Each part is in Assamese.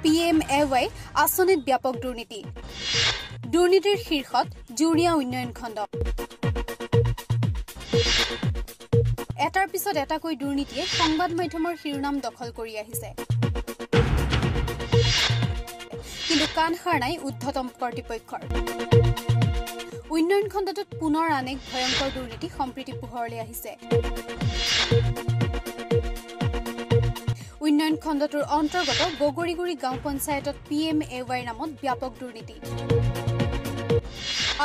PMAY আঁচনিত ব্যাপক দুৰ্নীতি দুৰ্নীতিৰ শীৰ্ষত জুৰিয়া উন্নয়ন খণ্ড এটাৰ পিছত এটাকৈ দুৰ্নীতিয়ে সংবাদ মাধ্যমৰ শিৰোনাম দখল কৰি আহিছে কিন্তু কাণ সাৰ নাই উদ্ধতম কৰ্তৃপক্ষৰ উন্নয়ন খণ্ডটোত পুনৰ আন এক ভয়ংকৰ দুৰ্নীতি সম্প্ৰীতি পোহৰলৈ আহিছে উন্নয়ন খণ্ডটোৰ অন্তৰ্গত বগৰীগুৰি গাঁও পঞ্চায়তত PMAY নামত ব্যাপক দুৰ্নীতি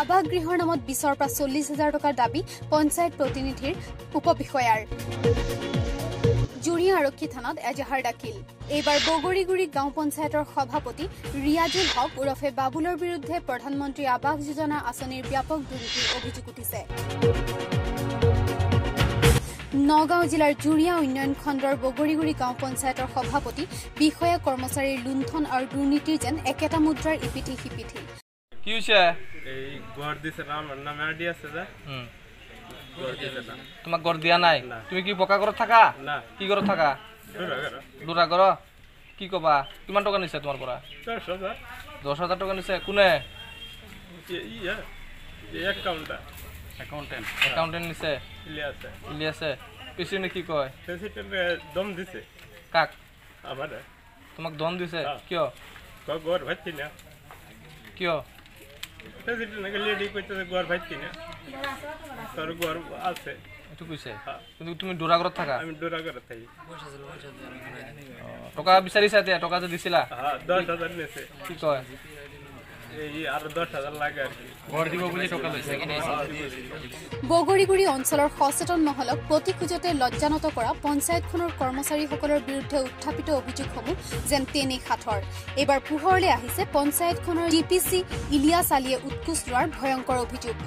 আৱাস গৃহৰ নামত 20ৰ পৰা 40,000 টকাৰ দাবী পঞ্চায়ত প্ৰতিনিধিৰ উপবিষয়াৰ জুৰিয়া আৰক্ষী থানাত এজাহাৰ দাখিল এইবাৰ বগৰীগুৰি গাঁও পঞ্চায়তৰ সভাপতি ৰিয়াজুল হক ওৰফে বাবুলৰ বিৰুদ্ধে প্ৰধানমন্ত্ৰী আৱাস যোজনা আঁচনিৰ ব্যাপক দুৰ্নীতিৰ অভিযোগ উঠিছে নগাঁও জিলাৰ জুৰিয়া উন্নয়ন খণ্ডৰ বগৰীগুৰি গাঁও পঞ্চায়তৰ সভাপতি বিষয়া কৰ্মচাৰীৰ লুণ্ঠন আৰু দুৰ্নীতিৰ যেন একেটা মুদ্ৰাৰ ইপিঠি সিপিঠি কি হৈছে এই গড় দিছে আমার নামে আইডি আছে যা গড় দিছে না তোমাক গড় দিয়া নাই তুমি কি পকা ঘৰত থাকা না কি ঘৰত থাকা দুৰা ঘৰ কি কবা কিমান টকা নিছে তোমাৰ পৰা 10,000 টকা নিছে কোনে ইয়া একাউন্টেন্ট নিছে ইলিয়াছে পিছনে কি কয় প্রেসিডেন্ট দম দিছে কাক আমারে তোমাক দম দিছে কিয় গড় ভাইছি না কিয় প্রেসিডেন্ট নাকি লেডি কইতে গড় ভাইছি না তোর গড় আছে এটু কইছে কিন্তু তুমি দুরা ঘৰত থাকা আমি দুৰা ঘৰত থাকি টকা বিচাৰিছা তে টকা যে দিছিলা হ্যাঁ 10,000 নিছে কি কয় এই আর 10,000 লাগে আর কি ঘৰ দিব বুলি টকা লৈছে কি বগৰীগুৰি অঞ্চলৰ সচেতন মহলক প্ৰতি খুজতে লজ্জানত কৰা পঞ্চায়তখনৰ কৰ্মচাৰীসকলৰ বিৰুদ্ধে উত্থাপিত অভিযোগসমূহ যেন তেনে খাথৰ এইবাৰ পোহৰলৈ আহিছে পঞ্চায়তখনৰ DPC ইলিয়াছ আলীয়ে উৎকোচ লোৱাৰ ভয়ংকৰ অভিযোগ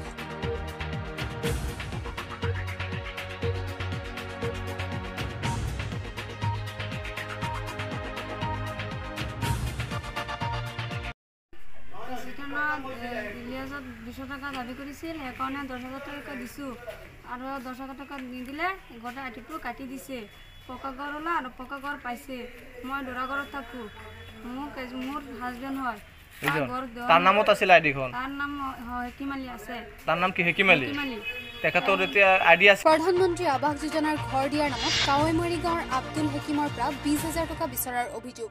ইলিয়াছত 200 টাকা দাবী কৰিছিল সেইকাৰণে 10,000 টাকা দিছো আৰু 10,000 টাকা নিদিলে গোটা আটিটো কাটি দিছে পকা ঘৰ ওলা আৰু পকা ঘৰ পাইছে মই দুৰা ঘৰত থাকো মোৰ হাজবেণ্ড হয় তাৰ নামত আছিল আইডিখন তাৰ নাম হেকিমালি আছে তাৰ নাম কি হেকিমালি তেখেতৰ এতিয়া আইডি আছে প্ৰধানমন্ত্ৰী আৱাস যোজনাৰ ঘৰ দিয়াৰ নামত কাৱৈমাৰী গাঁৱৰ আব্দুল হেকিমৰ পৰা 20,000 টকা বিচৰাৰ অভিযোগ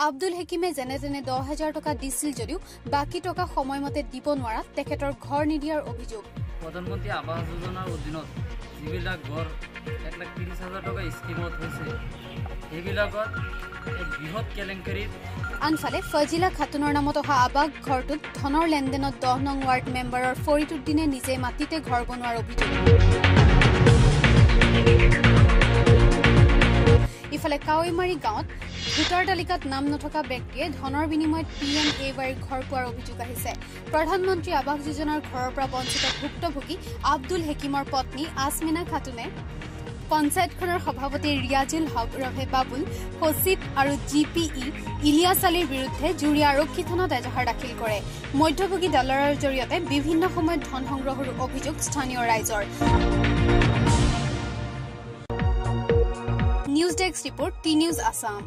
আব্দুল হেকিমে যেনে তেনে 10,000 টকা দিছিল যদিও বাকি টকা সময়মতে দিব নোৱাৰা তেখেতৰ ঘৰ নিদিয়াৰ অভিযোগ প্ৰধানমন্ত্ৰী আৱাস যোজনাৰ অধীনত যিবিলাক ঘৰ 1,30,000 টকা স্কিমত হৈছে সেইবিলাকত বৃহৎ কেলেংকাৰী আনফালে ফজিলা খাতুনৰ নামত অহা আৱাস ঘৰটোত ধনৰ লেনদেনত 10 নং ৱাৰ্ড মেম্বাৰৰ ফৰিদুদ্দিনে নিজে মাটিতে ঘৰ বনোৱাৰ অভিযোগ ইফালে কাৱৈমাৰী গাঁৱত ভোটাৰ তালিকাত নাম নথকা ব্যক্তিয়ে ধনৰ বিনিময়ত PMAYৰ ঘৰ পোৱাৰ অভিযোগ আহিছে প্ৰধানমন্ত্ৰী আৱাস যোজনাৰ ঘৰৰ পৰা বঞ্চিত ভুক্তভোগী আব্দুল হেকিমৰ পত্নী আসমিনা খাতুনে পঞ্চায়তখনৰ সভাপতি ৰিয়াজুল হক ওৰফে বাবুল সচিব আৰু GPE ইলিয়াছ আলীৰ বিৰুদ্ধে জুৰিয়া আৰক্ষী থানাত এজাহাৰ দাখিল কৰে মধ্যভোগী দলালৰ জৰিয়তে বিভিন্ন সময়ত ধন সংগ্ৰহৰ অভিযোগ স্থানীয় ৰাইজৰ news desk report T news Assam